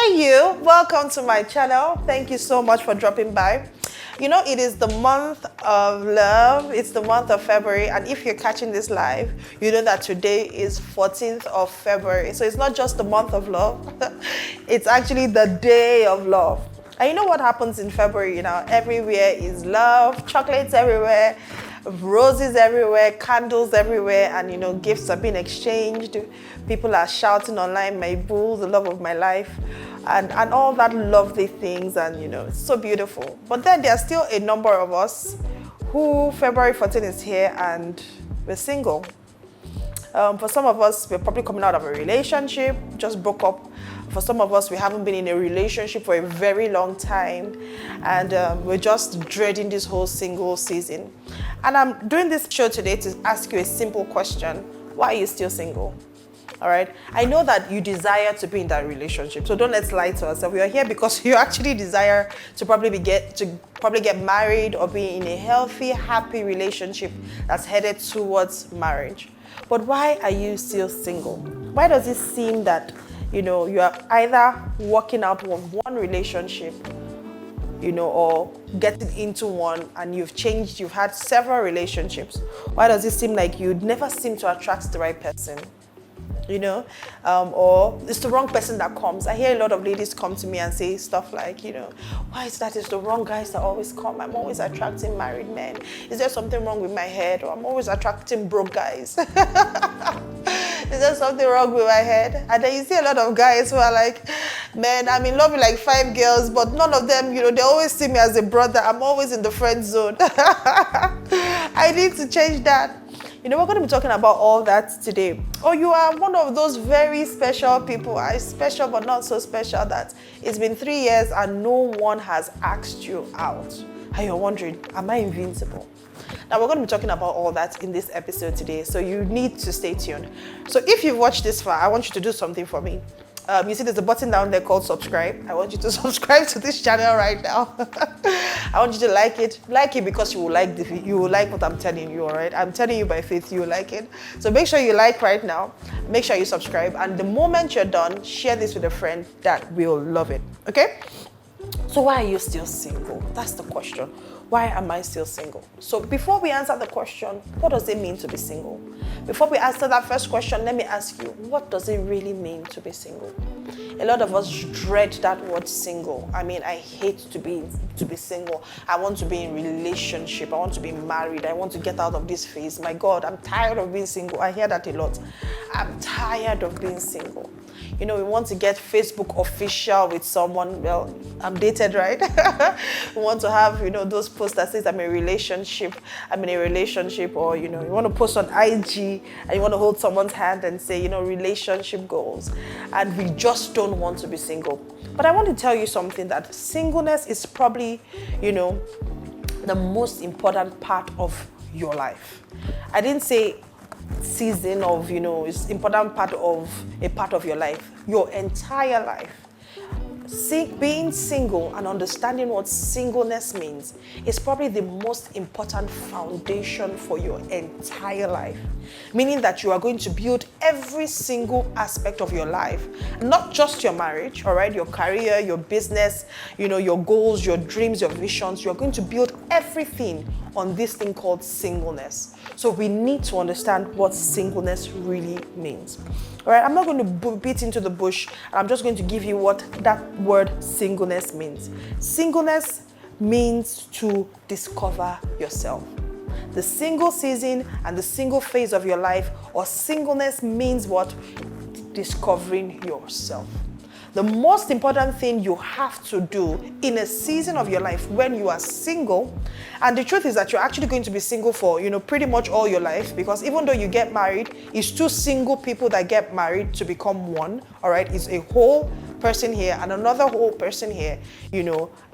Hey you, welcome to my channel. Thank you so much for dropping by. You know, it is the month of love. It's the month of February, and if you're catching this live, you know that today is 14th of February. So it's not just the month of love, it's actually the day of love. And you know what happens in February, everywhere is love, chocolates everywhere, roses everywhere, candles everywhere, and gifts are being exchanged. People are shouting online, my boo, the love of my life, and all that lovely things, and it's so beautiful. But then there are still a number of us who February 14 is here and we're single. For some of us, we're probably coming out of a relationship, just broke up. For some of us, we haven't been in a relationship for a very long time, and we're just dreading this whole single season. And I'm doing this show today to ask you a simple question. Why are you still single? All right. I know that you desire to be in that relationship, so don't let's lie to ourselves. We are here because you actually desire to probably get married or be in a healthy, happy relationship that's headed towards marriage. But why are you still single? Why does it seem that you are either working out of one relationship, or getting into one, and you've had several relationships? Why does it seem like you never seem to attract the right person? Or it's the wrong person that comes. I hear a lot of ladies come to me and say stuff like, why is that it's the wrong guys that always come? I'm always attracting married men. Is there something wrong with my head? Or I'm always attracting broke guys. Is there something wrong with my head? And then you see a lot of guys who are like, man, I'm in love with like 5 girls, but none of them, they always see me as a brother. I'm always in the friend zone. I need to change that. We're going to be talking about all that today. Or you are one of those very special people, special but not so special, that it's been 3 years and no one has asked you out. And you're wondering, am I invincible? Now, we're going to be talking about all that in this episode today, so you need to stay tuned. So if you've watched this far, I want you to do something for me. You see there's a button down there called subscribe. I want you to subscribe to this channel right now. I want you to like it. Like it because you will like what I'm telling you, all right? I'm telling you by faith you will like it. So make sure you like right now. Make sure you subscribe. And the moment you're done, share this with a friend that will love it, okay? So why are you still single? That's the question. Why am I still single? So before we answer the question, what does it mean to be single? Before we answer that first question, let me ask you, what does it really mean to be single? A lot of us dread that word single. I mean, I hate to be single. I want to be in relationship. I want to be married. I want to get out of this phase. My God, I'm tired of being single. I hear that a lot. I'm tired of being single. We want to get Facebook official with someone. Well, I'm dated, right? We want to have, those posts that says I'm in a relationship. Or, you want to post on IG and you want to hold someone's hand and say, relationship goals. And we just don't want to be single. But I want to tell you something, that singleness is probably, the most important part of your life. I didn't say season of, it's important part of your life, your entire life. Being single and understanding what singleness means is probably the most important foundation for your entire life. Meaning that you are going to build every single aspect of your life, not just your marriage, all right, your career, your business, your goals, your dreams, your visions. You're going to build everything on this thing called singleness. So we need to understand what singleness really means. All right, I'm not going to beat into the bush. I'm just going to give you what that word singleness means. Singleness means to discover yourself. The single season and the single phase of your life, or singleness, means what? Discovering yourself. The most important thing you have to do in a season of your life when you are single, and the truth is that you're actually going to be single for, pretty much all your life, because even though you get married, it's 2 single people that get married to become one, all right? It's a whole person here and another whole person here,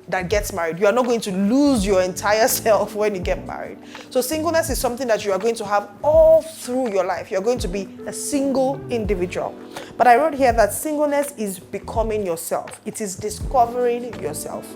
that gets married. You are not going to lose your entire self when you get married. So singleness is something that you are going to have all through your life. You're going to be a single individual. But I wrote here that singleness is becoming yourself. It is discovering yourself.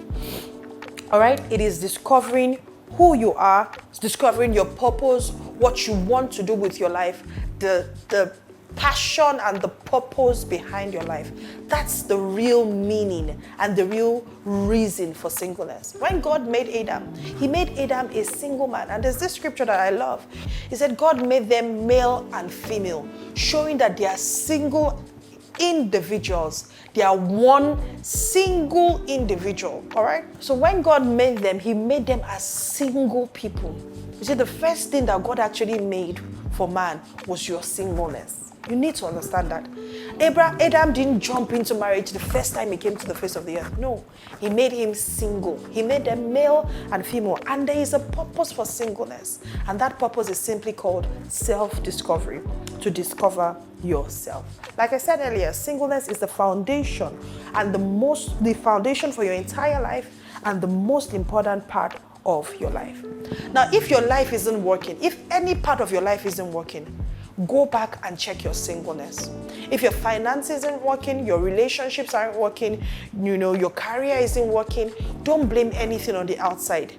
All right? It is discovering who you are, discovering your purpose, what you want to do with your life, the passion and the purpose behind your life. That's the real meaning and the real reason for singleness. When God made Adam, he made Adam a single man. And there's this scripture that I love. He said God made them male and female, showing that they are single individuals. They are one single individual. All right. So when God made them, he made them as single people. You see, the first thing that God actually made for man was your singleness. You need to understand that. Adam didn't jump into marriage the first time he came to the face of the earth. No, he made him single. He made them male and female. And there is a purpose for singleness. And that purpose is simply called self-discovery, to discover yourself. Like I said earlier, singleness is the foundation and the foundation for your entire life and the most important part of your life. Now, if your life isn't working, if any part of your life isn't working, go back and check your singleness. If your finances isn't working, your relationships aren't working, your career isn't working, don't blame anything on the outside.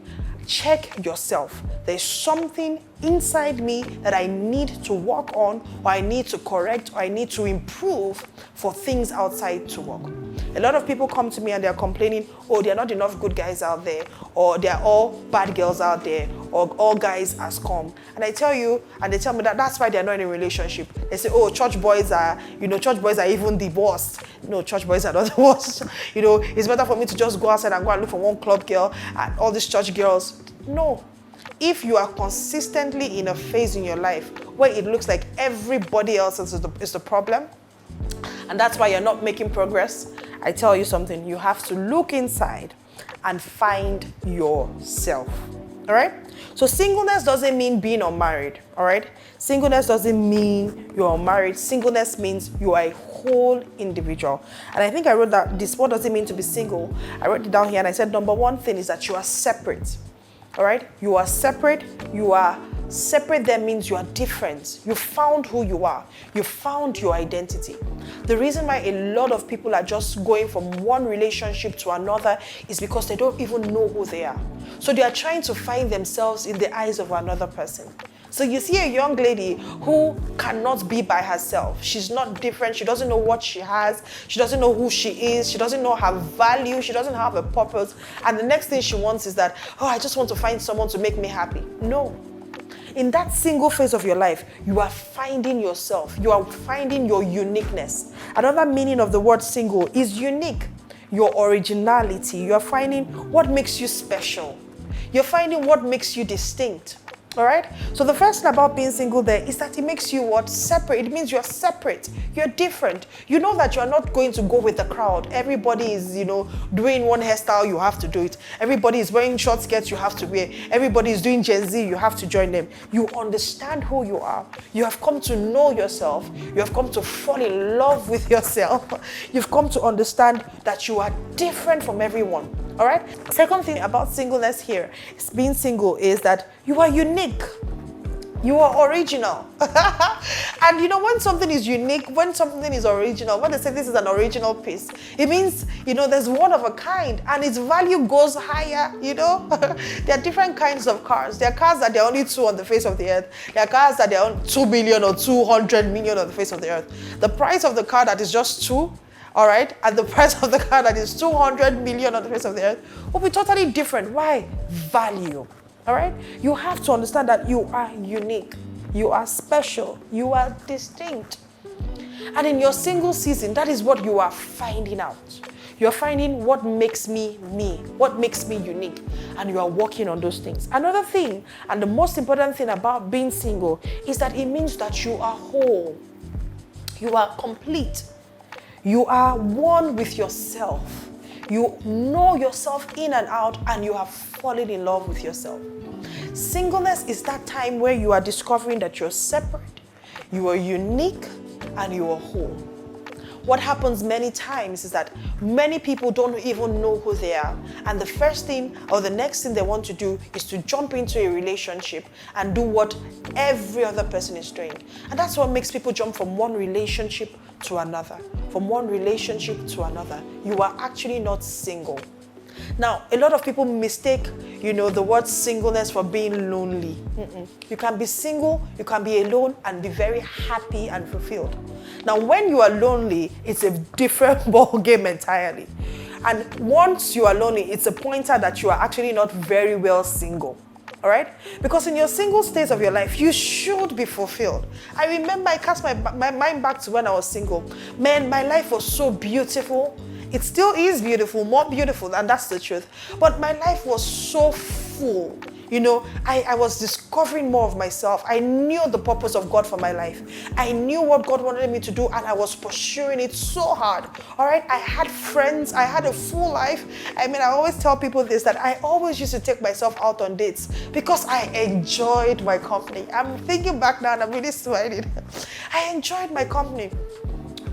Check yourself. There's something inside me that I need to work on, or I need to correct, or I need to improve for things outside to work. A lot of people come to me and they're complaining, oh, there are not enough good guys out there, or they're all bad girls out there, or all guys has come. And I tell you, and they tell me that that's why they're not in a relationship. They say, oh, church boys are even the worst. No, church boys are not the worst. It's better for me to just go outside and go and look for one club girl and all these church girls. No. If you are consistently in a phase in your life where it looks like everybody else is the problem, and that's why you're not making progress, I tell you something, you have to look inside and find yourself. All right? So singleness doesn't mean being unmarried. All right? Singleness doesn't mean you're unmarried. Singleness means you are a whole individual. And I think I wrote that this, what does it mean to be single? I wrote it down here and I said, number one thing is that you are separate. All right? You are separate. You are separate. That means you are different. You found who you are. You found your identity. The reason why a lot of people are just going from one relationship to another is because they don't even know who they are. So they are trying to find themselves in the eyes of another person. So you see a young lady who cannot be by herself. She's not different. She doesn't know what she has. She doesn't know who she is. She doesn't know her value. She doesn't have a purpose. And the next thing she wants is that, oh, I just want to find someone to make me happy. No. In that single phase of your life, you are finding yourself. You are finding your uniqueness. Another meaning of the word single is unique. Your originality. You are finding what makes you special. You're finding what makes you distinct. All right? So the first thing about being single there is that it makes you what? Separate. It means you're separate. You're different. You know that you're not going to go with the crowd. Everybody is, doing one hairstyle, you have to do it. Everybody is wearing short skirts, you have to wear. Everybody is doing Gen Z, you have to join them. You understand who you are. You have come to know yourself. You have come to fall in love with yourself. You've come to understand that you are different from everyone. All right? Second thing about singleness here, being single, is that you are unique. You are original. And when something is unique, when something is original, when they say this is an original piece, it means, there's one of a kind and its value goes higher, There are different kinds of cars. There are cars that there are only 2 on the face of the earth. There are cars that there are 2 million or 200 million on the face of the earth. The price of the car that is just 2, all right, and the price of the car that is 200 million on the face of the earth will be totally different. Why? Value. All right? You have to understand that you are unique. You are special. You are distinct. And in your single season, that is what you are finding out. You're finding what makes me me, what makes me unique, and you are working on those things. Another thing, and the most important thing about being single, is that it means that you are whole. You are complete. You are one with yourself. You know yourself in and out, and you have fallen in love with yourself. Singleness is that time where you are discovering that you're separate, you are unique, and you are whole. What happens many times is that many people don't even know who they are. And the first thing or the next thing they want to do is to jump into a relationship and do what every other person is doing. And that's what makes people jump from one relationship to another. From one relationship to another. You are actually not single. Now, a lot of people mistake, the word singleness for being lonely. You can be single, you can be alone and be very happy and fulfilled. Now, when you are lonely, it's a different ball game entirely. And once you are lonely, it's a pointer that you are actually not very well single. All right? Because in your single stage of your life, you should be fulfilled. I remember I cast my mind back to when I was single. Man, my life was so beautiful. It still is beautiful, more beautiful, and that's the truth. But my life was so full. I was discovering more of myself. I knew the purpose of God for my life. I knew what God wanted me to do, and I was pursuing it so hard. All right? I had friends. I had a full life. I always tell people this, that I always used to take myself out on dates because I enjoyed my company. I'm thinking back now and I'm really smiling. I enjoyed my company.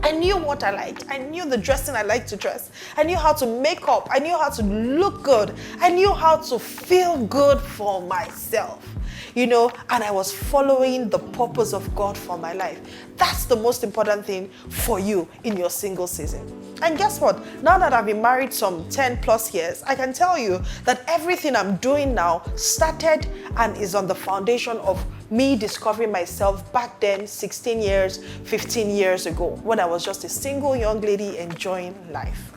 I knew what I liked. I knew the dressing I liked to dress. I knew how to make up. I knew how to look good. I knew how to feel good for myself. And I was following the purpose of God for my life. That's the most important thing for you in your single season. And guess what? Now that I've been married some 10 plus years, I can tell you that everything I'm doing now started and is on the foundation of me discovering myself back then, 16 years, 15 years ago, when I was just a single young lady enjoying life.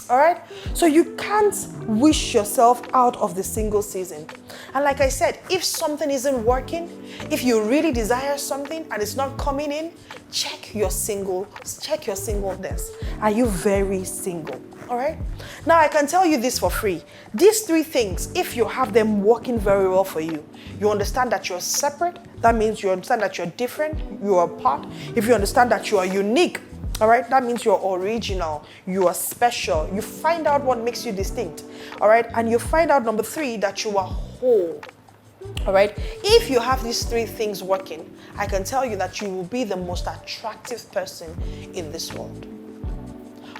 All right? So you can't wish yourself out of the single season. And like I said, if something isn't working, if you really desire something and it's not coming in, check your singleness. Are you very single? All right? Now I can tell you this for free. These 3 things, if you have them working very well for you, you understand that you're separate. That means you understand that you're different, you are apart. If you understand that you are unique, all right, that means you're original, you are special. You find out what makes you distinct, all right? And you find out, number 3, that you are whole, all right? If you have these 3 things working, I can tell you that you will be the most attractive person in this world.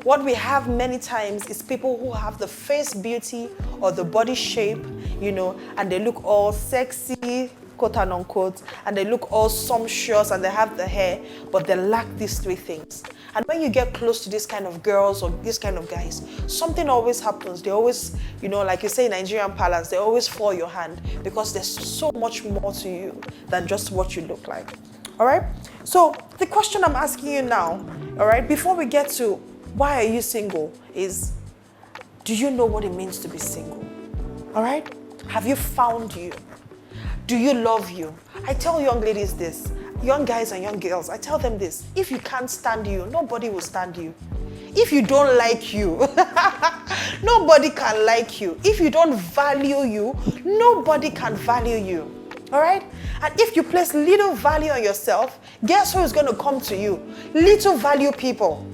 What we have many times is people who have the face beauty or the body shape, and they look all sexy, quote and unquote, and they look all sumptuous and they have the hair, but they lack these 3 things. And when you get close to this kind of girls or this kind of guys, something always happens. They always, like you say in Nigerian parlance, they always fall your hand because there's so much more to you than just what you look like. All right? So the question I'm asking you now, all right, before we get to why are you single, is do you know what it means to be single? All right? Have you found you? Do you love you? I tell young ladies this, young guys and young girls, I tell them this: if you can't stand you, nobody will stand you. If you don't like you, nobody can like you. If you don't value you, nobody can value you. All right? And if you place little value on yourself, guess who is going to come to you? Little value people.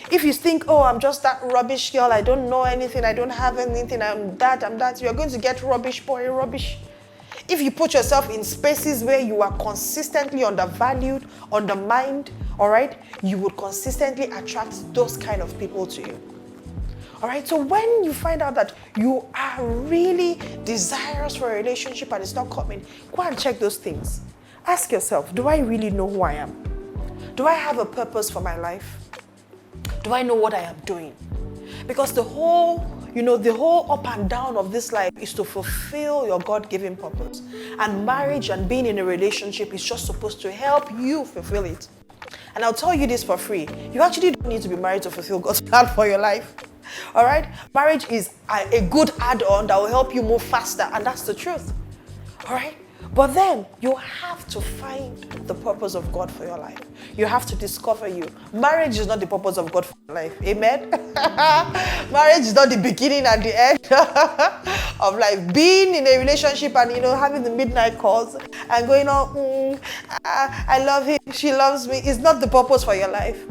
If you think, oh, I'm just that rubbish girl, I don't know anything, I don't have anything, I'm that, you're going to get rubbish boy, rubbish. If you put yourself in spaces where you are consistently undervalued, undermined, all right, you would consistently attract those kind of people to you. All right, so when you find out that you are really desirous for a relationship and it's not coming, go and check those things. Ask yourself, do I really know who I am? Do I have a purpose for my life? Do I know what I am doing? Because the whole up and down of this life is to fulfill your God-given purpose. And marriage and being in a relationship is just supposed to help you fulfill it. And I'll tell you this for free. You actually don't need to be married to fulfill God's plan for your life. All right? Marriage is a good add-on that will help you move faster, and that's the truth. All right? But then you have to find the purpose of God for your life. You have to discover you. Marriage is not the purpose of God for your life. Amen? Marriage is not the beginning and the end of life. Being in a relationship and, having the midnight calls and going on, I love him, she loves me, is not the purpose for your life.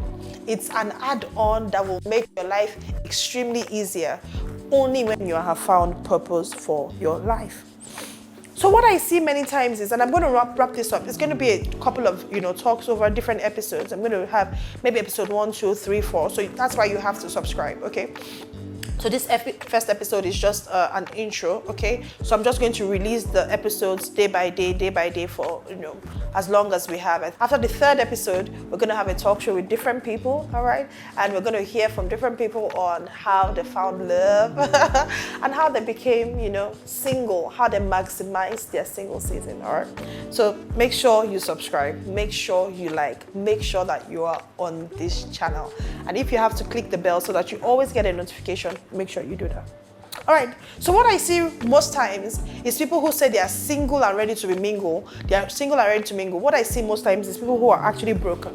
It's an add-on that will make your life extremely easier only when you have found purpose for your life. So what I see many times is, and I'm going to wrap this up, it's going to be a couple of, talks over different episodes. I'm going to have maybe episode 1, 2, 3, 4. So that's why you have to subscribe, okay? So this first episode is just an intro, okay? So I'm just going to release the episodes day by day for, as long as we have it. After the third episode, we're going to have a talk show with different people, all right? And we're going to hear from different people on how they found love and how they became, single, how they maximized their single season, all right? So make sure you subscribe, make sure you like, make sure that you are on this channel. And if you have to click the bell so that you always get a notification, make sure you do that. All right, so what I see most times is people who say they are single and ready to mingle. They are single and ready to mingle. What I see most times is people who are actually broken.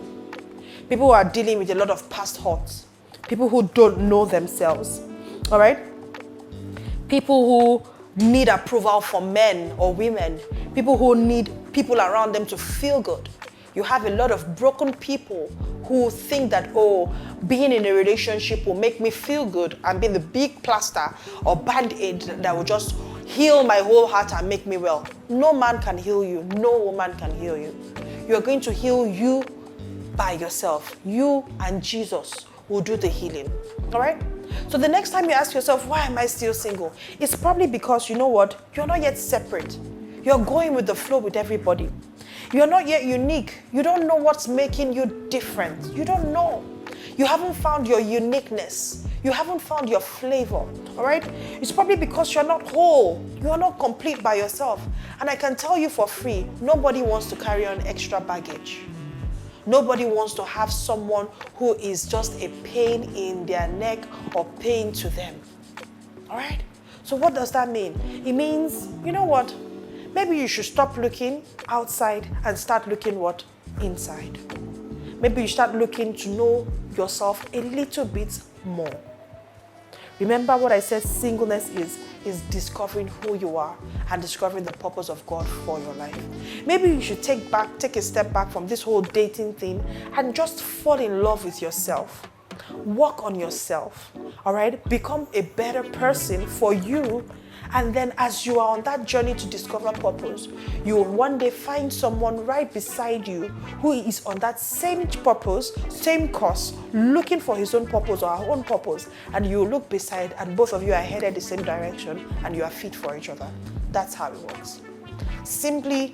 People who are dealing with a lot of past hurts. People who don't know themselves. All right? People who need approval from men or women. People who need people around them to feel good. You have a lot of broken people who think that, being in a relationship will make me feel good and be the big plaster or band-aid that will just heal my whole heart and make me well. No man can heal you. No woman can heal you. You are going to heal you by yourself. You and Jesus will do the healing. All right? So the next time you ask yourself, why am I still single? It's probably because, you know what? You're not yet separate. You're going with the flow with everybody. You're not yet unique. You don't know what's making you different. You don't know. You haven't found your uniqueness. You haven't found your flavor, all right? It's probably because you're not whole. You're not complete by yourself. And I can tell you for free, nobody wants to carry on extra baggage. Nobody wants to have someone who is just a pain in their neck or pain to them, all right? So what does that mean? It means, you know what? Maybe you should stop looking outside and start looking what? Inside. Maybe you start looking to know yourself a little bit more. Remember what I said singleness is discovering who you are and discovering the purpose of God for your life. Maybe you should take a step back from this whole dating thing and just fall in love with yourself. Work on yourself, all right? Become a better person for you. And then as you are on that journey to discover purpose, you will one day find someone right beside you who is on that same purpose, same course, looking for his own purpose or her own purpose. And you look beside and both of you are headed the same direction and you are fit for each other. That's how it works. Simply,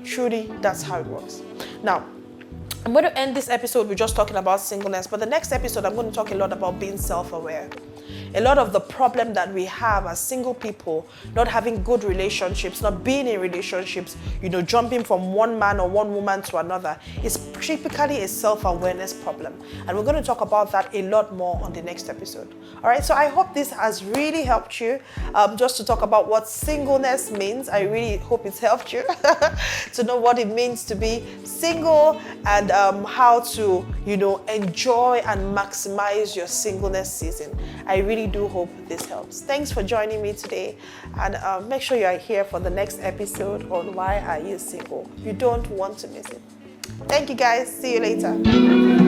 truly, that's how it works. Now, I'm going to end this episode with just talking about singleness, but the next episode, I'm going to talk a lot about being self-aware. A lot of the problem that we have as single people, not having good relationships, not being in relationships, jumping from one man or one woman to another, is typically a self-awareness problem. And we're going to talk about that a lot more on the next episode. All right, so I hope this has really helped you just to talk about what singleness means. I really hope it's helped you to know what it means to be single and how to, enjoy and maximize your singleness season. I really do hope this helps. Thanks for joining me today, and make sure you are here for the next episode on Why Are You Single? You don't want to miss it. Thank you guys. See you later.